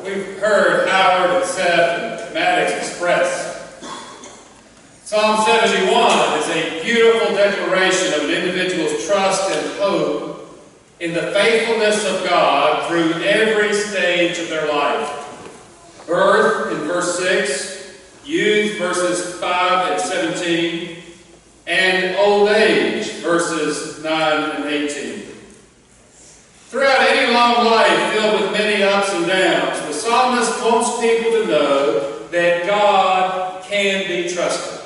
we've heard Howard and Seth and Maddox express. Psalm 71 is a beautiful declaration of an individual's trust and hope in the faithfulness of God through every stage of their life. Birth in verse 6, youth verses 5 and 17, and old age verses 9 and 18. Throughout any long life filled with many ups and downs, the psalmist wants people to know that God can be trusted.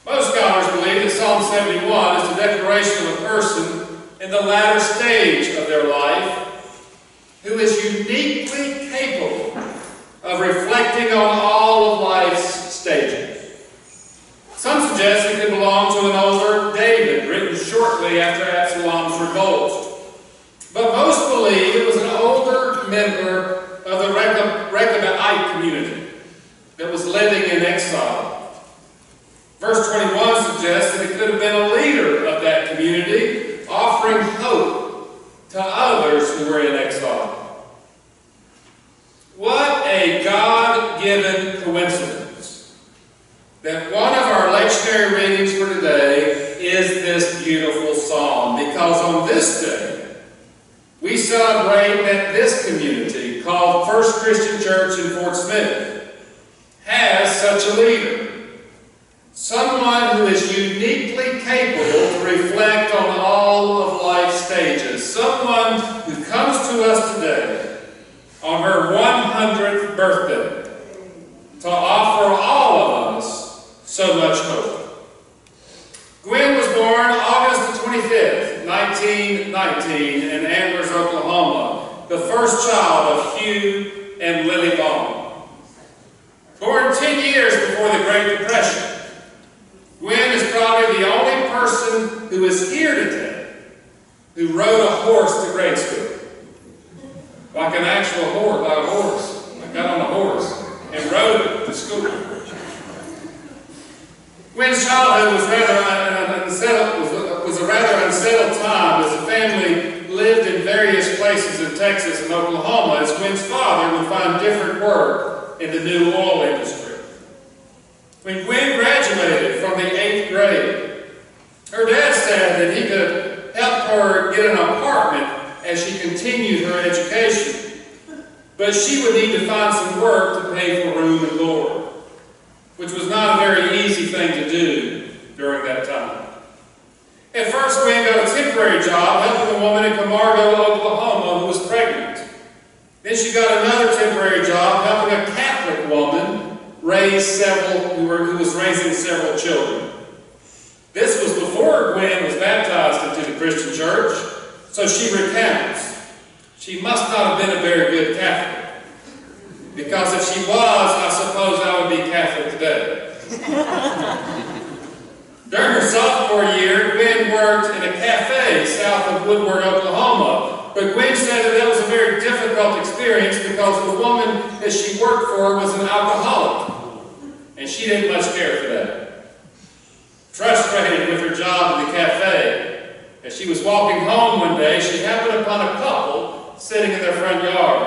Most scholars believe that Psalm 71 is the declaration of a person in the latter stage of their life who is uniquely capable of reflecting on all of life's stages. Some suggest it could belong to an older David, written shortly after Absalom's revolt. But most believe it was an older member of the Rechabite community that was living in exile. Verse 21 suggests that it could have been a leader of that community, offering hope to others who were in exile. What a God-given coincidence that one of our lectionary readings for today is this beautiful psalm, because on this day we celebrate that this community, called First Christian Church in Fort Smith, has such a leader. Someone who is uniquely capable to reflect on all of life's stages. Someone who comes to us today on her 100th birthday to offer all of us so much hope. Gwen was born August the 25th, 1919 in Antlers, Oklahoma, the first child of Hugh and Lily Bond. Born 10 years before the Great Depression, Gwen is probably the only person who is here today who rode a horse to grade school. Like an actual horse, like a horse. I got on a horse and rode it to school. Gwen's childhood was a rather unsettled time as the family lived in various places in Texas and Oklahoma, as Gwen's father would find different work in the new oil industry. When Gwen graduated from the 8th grade, her dad said that he could help her get an apartment as she continued her education, but she would need to find some work to pay for room and board, which was not a very easy thing to do during that time. At first, Gwen got a temporary job helping a woman in Camargo, Oklahoma who was pregnant. Then she got another temporary job helping a Catholic woman who was raising several children. This was before Gwen was baptized into the Christian church, so she recounts. She must not have been a very good Catholic, because if she was, I suppose I would be Catholic today. During her sophomore year, Gwen worked in a cafe south of Woodward, Oklahoma. But Gwen said that was a very difficult experience because the woman that she worked for was an alcoholic, and she didn't much care for that. Frustrated with her job in the cafe, as she was walking home one day, she happened upon a couple sitting in their front yard.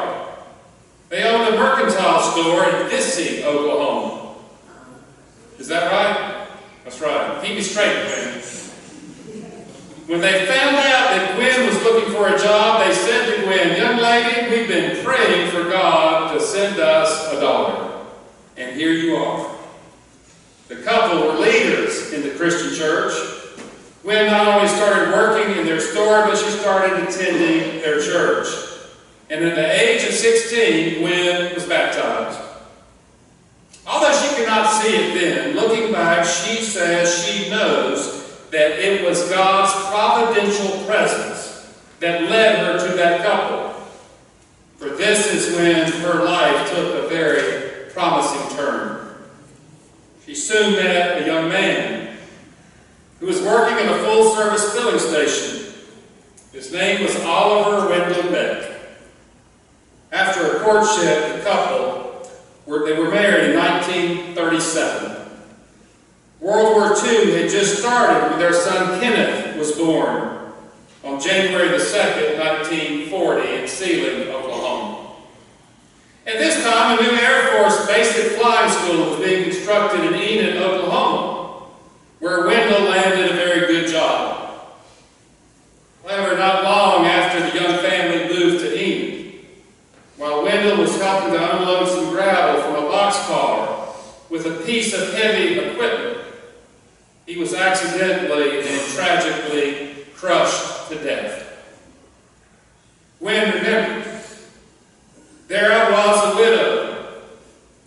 They owned a mercantile store in Dissy, Oklahoma. Is that right? That's right. Keep me straight, Gwen. When they found out that Gwen was looking for a job, they said to Gwen, "Young lady, we've been praying for God to send us a daughter. And here you are." The couple were leaders in the Christian church. Gwen not only started working in their store, but she started attending their church. And at the age of 16, Gwen was baptized. Although she could not see it then, looking back, she says she knows that it was God's providential presence that led her to that couple. For this is when her life took a very promising turn. She soon met a young man who was working in a full-service filling station. His name was Oliver Wendell Beck. After a courtship, the couple they were married in 1937. World War II had just started when their son Kenneth was born on January the 2nd, 1940 in Sealing, Oklahoma. basic flying school was being constructed in Enid, Oklahoma, where Wendell landed a very good job. However, not long after the young family moved to Enid, while Wendell was helping to unload some gravel from a boxcar with a piece of heavy equipment, he was accidentally and tragically crushed to death. Gwen remembered, there I was, a widow,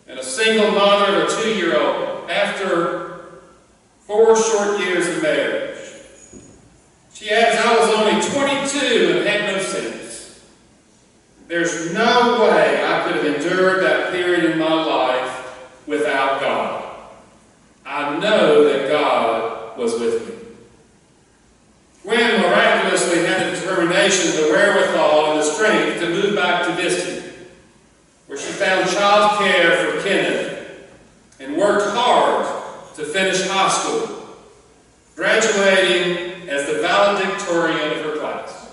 and a single mother of a 2-year-old after 4 short years of marriage. She adds, I was only 22 and had no sense. There's no way I could have endured that period in my life without God. I know that God was with me. Gwen miraculously had the determination, the wherewithal, and the strength to move back to Disney, where she found child care for Kenneth and worked hard to finish high school, graduating as the valedictorian of her class.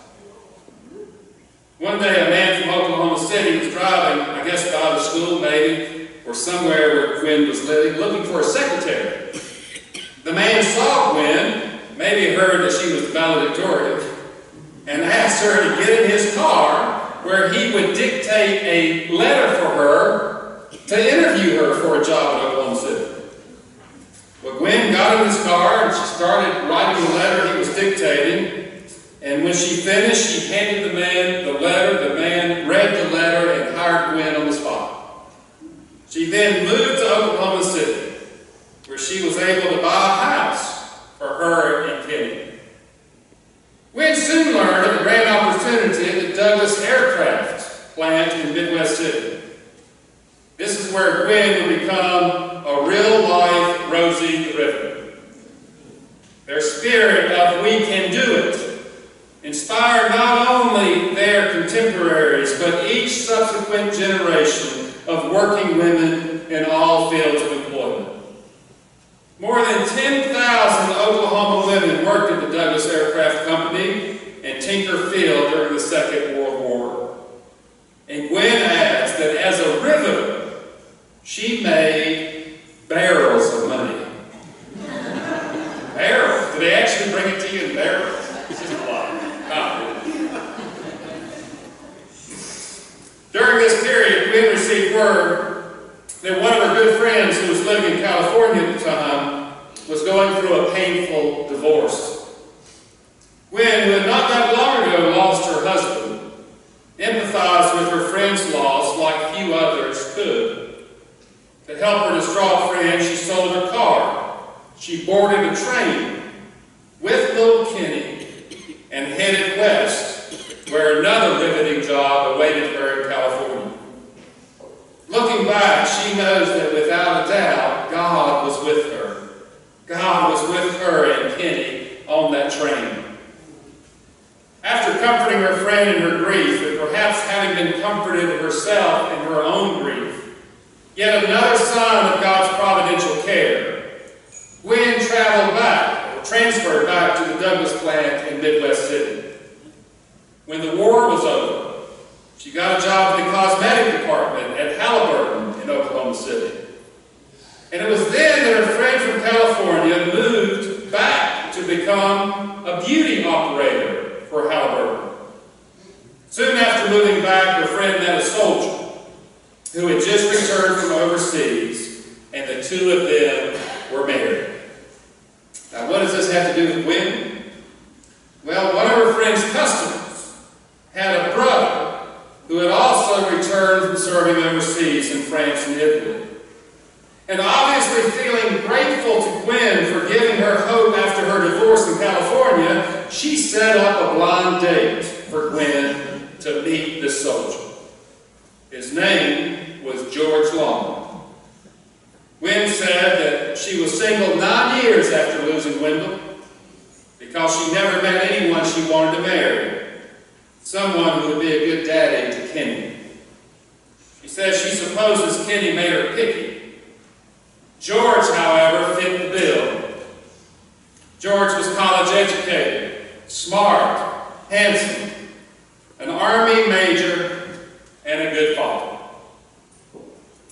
One day, a man from Oklahoma City was driving, I guess by the school maybe, or somewhere where Gwen was living, looking for a secretary. The man saw Gwen, maybe heard that she was the valedictorian, and asked her to get in his car where he would dictate a letter for her to interview her for a job in Oklahoma City. Well, Gwen got in his car and she started writing the letter he was dictating. And when she finished, she handed the man the letter. The man read the letter and hired Gwen on the spot. She then moved to Oklahoma City, where she was able to buy a house for her and Kenny. Gwen soon learned of the great opportunity at the Douglas Aircraft plant in Midwest City. This is where Gwen would become a real-life Rosie the Riveter. Their spirit of "we can do it" inspired not only their contemporaries, but each subsequent generation of working women in all fields of employment. More than 10,000 Oklahoma women worked at the Douglas Aircraft Company and Tinker Field during the Second World War. And Gwen adds that as a riveter, she made barrels of money. Barrels? Do they actually bring it to you in barrels? It's just a lot. During this period, Gwen received word that one of her good friends who was living in California at the time was going through a painful divorce. Gwen, who had not that long ago lost her husband, empathized with her friend's loss like few others could. To help her distraught friend, she sold her car. She boarded a train with little Kenny and headed west, where another riveting job awaited her in California. Looking back, she knows that without a doubt, God was with her. God was with her and Kenny on that train. After comforting her friend in her grief, and perhaps having been comforted herself in her own grief, yet another sign of God's providential care, Gwen transferred back to the Douglas plant in Midwest City. When the war was over, she got a job in the cosmetic department at Halliburton in Oklahoma City. And it was then that her friend from California moved back to become a beauty operator for Halliburton. Soon after moving back, her friend met a soldier who had just returned from overseas, and the two of them were married. Now, what does this have to do with Gwen? Well, one of her friend's customers had a brother who had also returned from serving overseas in France and Italy. And obviously feeling grateful to Gwen for giving her hope after her divorce in California, she set up a blind date for Gwen to meet this soldier. His name was George Long. Gwen said that she was single 9 years after losing Wendell because she never met anyone she wanted to marry, someone who would be a good daddy to Kenny. She says she supposes Kenny made her picky. George, however, fit the bill. George was college educated, smart, handsome, an Army major, and a good father.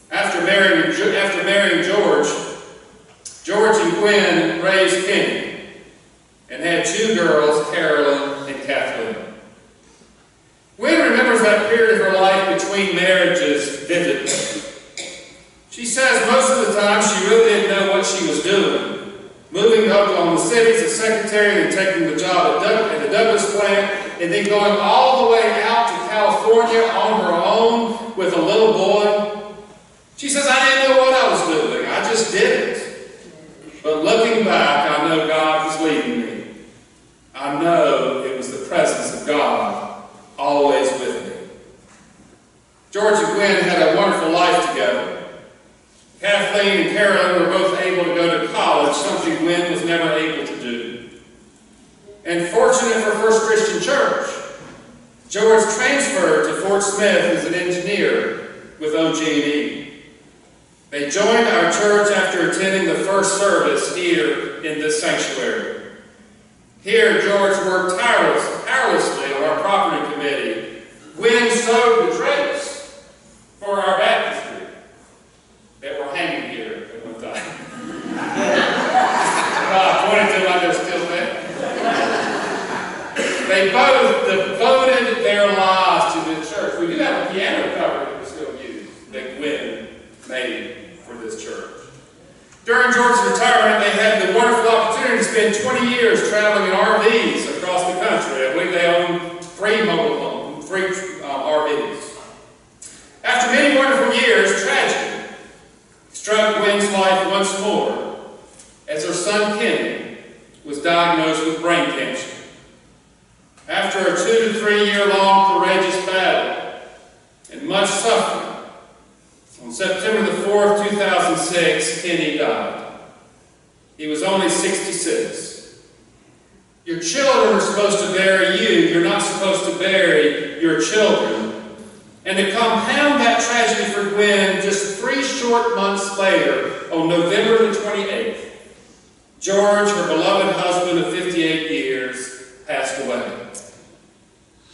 After after marrying George, George and Gwen raised Kenny and had 2 girls, Carolyn and Kathleen. Gwen remembers that period of her life between marriages vividly. She says most of the time she really didn't know what she was doing. Moving to Oklahoma City as a secretary and taking the job at the Douglas plant, and then going all the way out to California on her own with a little boy. She says, I didn't know what I was doing. I just did it. But looking back, I know God was leading me. I know it was the presence of God always with me. George and Gwen had a wonderful life together. Kathleen and Carolyn were both able to go to college, something Gwen was never able to do. And fortunate for First Christian Church, George transferred to Fort Smith as an engineer with OG&E. They joined our church after attending the first service here in this sanctuary. Here, George worked tirelessly on our property committee. Gwen sewed the drapes for our baptistry that were hanging here at one time. I pointed to them like they're still there. They both devoted their lives to the church. We do have a piano cover that we still use that Gwen made for this church. During George's retirement, they had the wonderful opportunity to spend 20 years traveling in RVs across the country. I believe they own 3 mobile homes, 3 RVs. After many wonderful years, tragedy struck Gwen's life once more as her son Kenny was diagnosed with brain cancer. After a 2 to 3 year long courageous battle and much suffering, on September the 4th, 2006, Kenny died. He was only 66. Your children are supposed to bury you. You're not supposed to bury your children. And to compound that tragedy for Gwen, just 3 short months later, on November the 28th, George, her beloved husband of 58 years, passed away.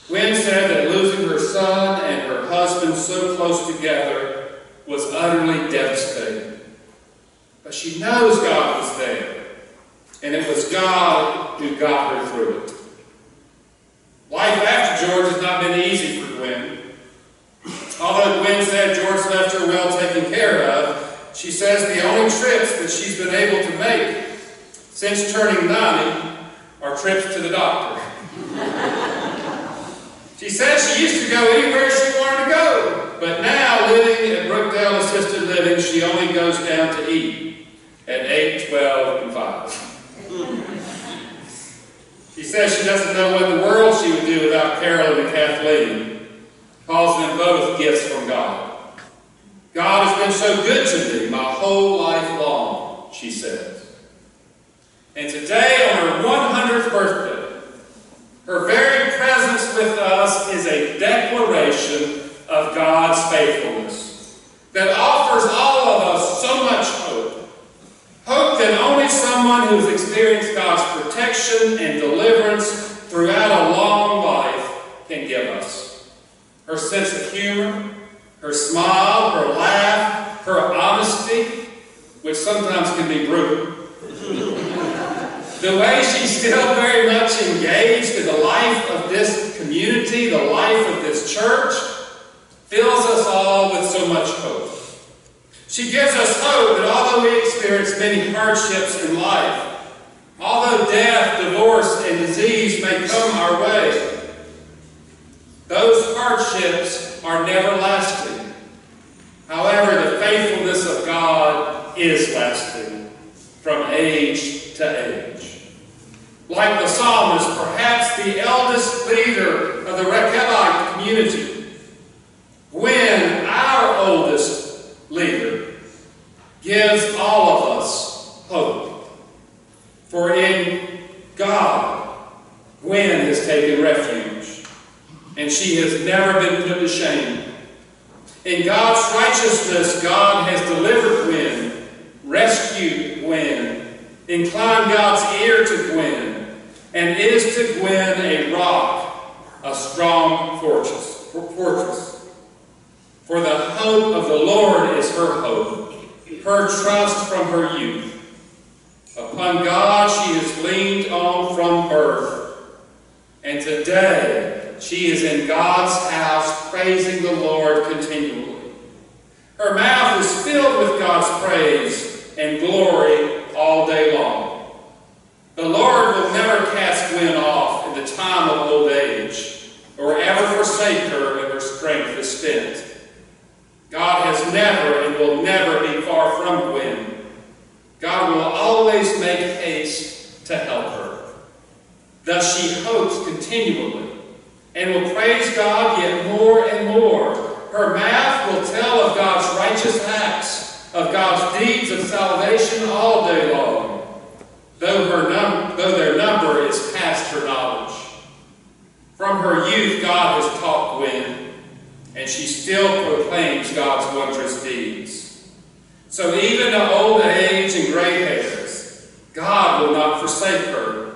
Gwen said that losing her son and her husband so close together was utterly devastating. But she knows God was there, and it was God who got her through it. Life after George has not been easy for Gwen. Although Gwen said George left her well taken care of, she says the only trips that she's been able to make since turning 90 are trips to the doctor. She says she used to go anywhere she wanted to go, but now, living at Brookdale Assisted Living, she only goes down to eat at 8, 12, and 5. She says she doesn't know what in the world she would do without Carolyn and Kathleen, calls them both gifts from God. God has been so good to me my whole life long, she says. And today, on her 100th birthday, her very presence with us is a declaration of God's faithfulness that offers all of us so much hope. Hope that only someone who has experienced God's protection and deliverance throughout a long life can give us. Her sense of humor, her smile, her laugh, her honesty, which sometimes can be brutal. The way she's still very much engaged in the life of this community, the life of this church, fills us all with so much hope. She gives us hope that although we experience many hardships in life, although death, divorce, and disease may come our way, those hardships are never lasting. However, the faithfulness of God is lasting from age to age. Like the psalmist, perhaps the eldest leader of the Rechabite community, Gwen, our oldest leader, gives all of us hope. For in God, Gwen has taken refuge, and she has never been put to shame. In God's righteousness, God has delivered Gwen, rescued Gwen, inclined God's ear to Gwen, and is to Gwen a rock, a strong fortress. For the hope of the Lord is her hope, her trust from her youth. Upon God she has leaned on from birth, and today she is in God's house praising the Lord continually. Her mouth is filled with God's praise and glory all day long. The Lord will never cast Gwen off in the time of old age, or ever forsake her when her strength is spent. God has never and will never be far from Gwen. God will always make haste to help her. Thus she hopes continually, and will praise God yet more and more. Her mouth will tell of God's righteous acts, of God's deeds of salvation all day long, though their number is past her knowledge. From her youth God has taught Gwen, and she still proclaims God's wondrous deeds. So even to old age and gray hairs, God will not forsake her.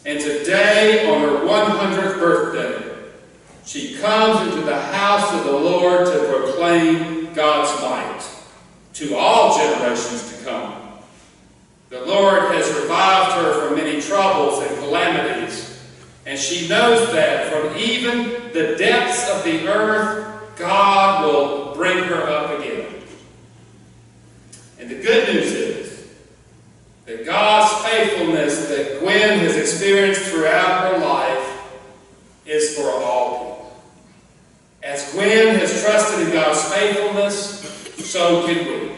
And today, on her 100th birthday, she comes into the house of the Lord to proclaim God's might to all generations to come. The Lord has revived her from many troubles and calamities, and she knows that from even the depths of the earth, God will bring her up again. And the good news is that God's faithfulness that Gwen has experienced throughout her life is for all people. As Gwen has trusted in God's faithfulness, so can we.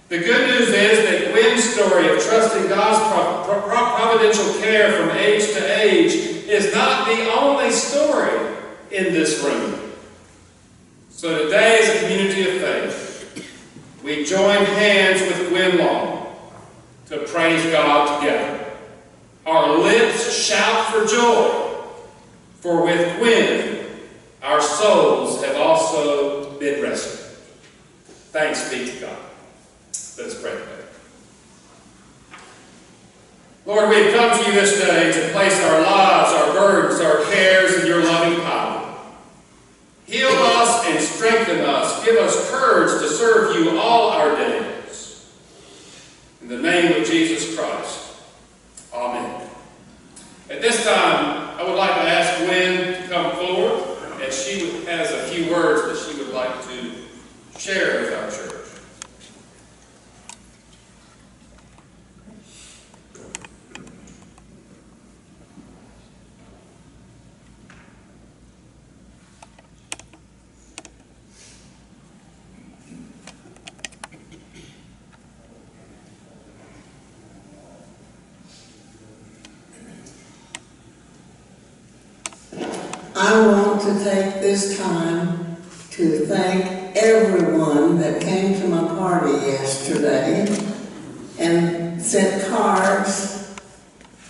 The good news is that Gwen's story of trusting God's providential care from age to age is not the only story in this room. So today, as a community of faith, we join hands with Gwen Long to praise God together. Our lips shout for joy, for with Gwen, our souls have also been rescued. Thanks be to God. Let us pray together. Lord, we have come to you this day to place our lives, our burdens, our cares in your loving power. Heal us and strengthen us. Give us courage to serve you all our days. In the name of Jesus Christ. Amen. At this time, I would like to ask Gwen to come forward, as she has a few words that she would like to share with our church. I want to take this time to thank everyone that came to my party yesterday and sent cards.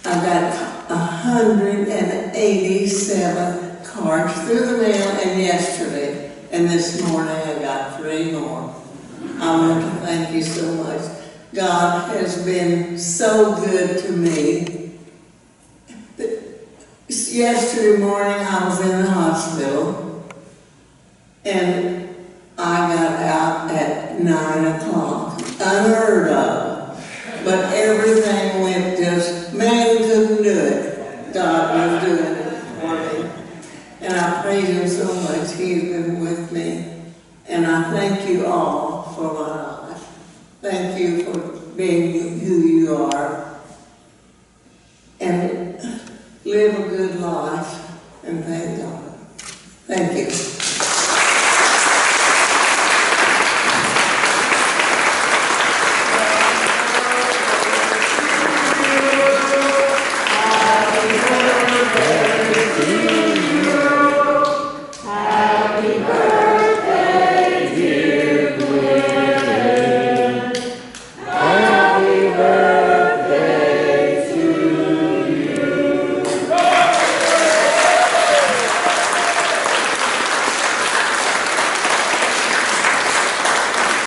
I got 187 cards through the mail and yesterday, and this morning I got 3 more. I want to thank you so much. God has been so good to me. Yesterday morning I was in the hospital and I got out at 9 o'clock. Unheard of. But everything went just, man couldn't do it. God was doing it for me. And I praise him so much. He's been with me. And I thank you all for my life. Thank you for being who you are. And live a good life, and thank God. Thank you. Happy birthday.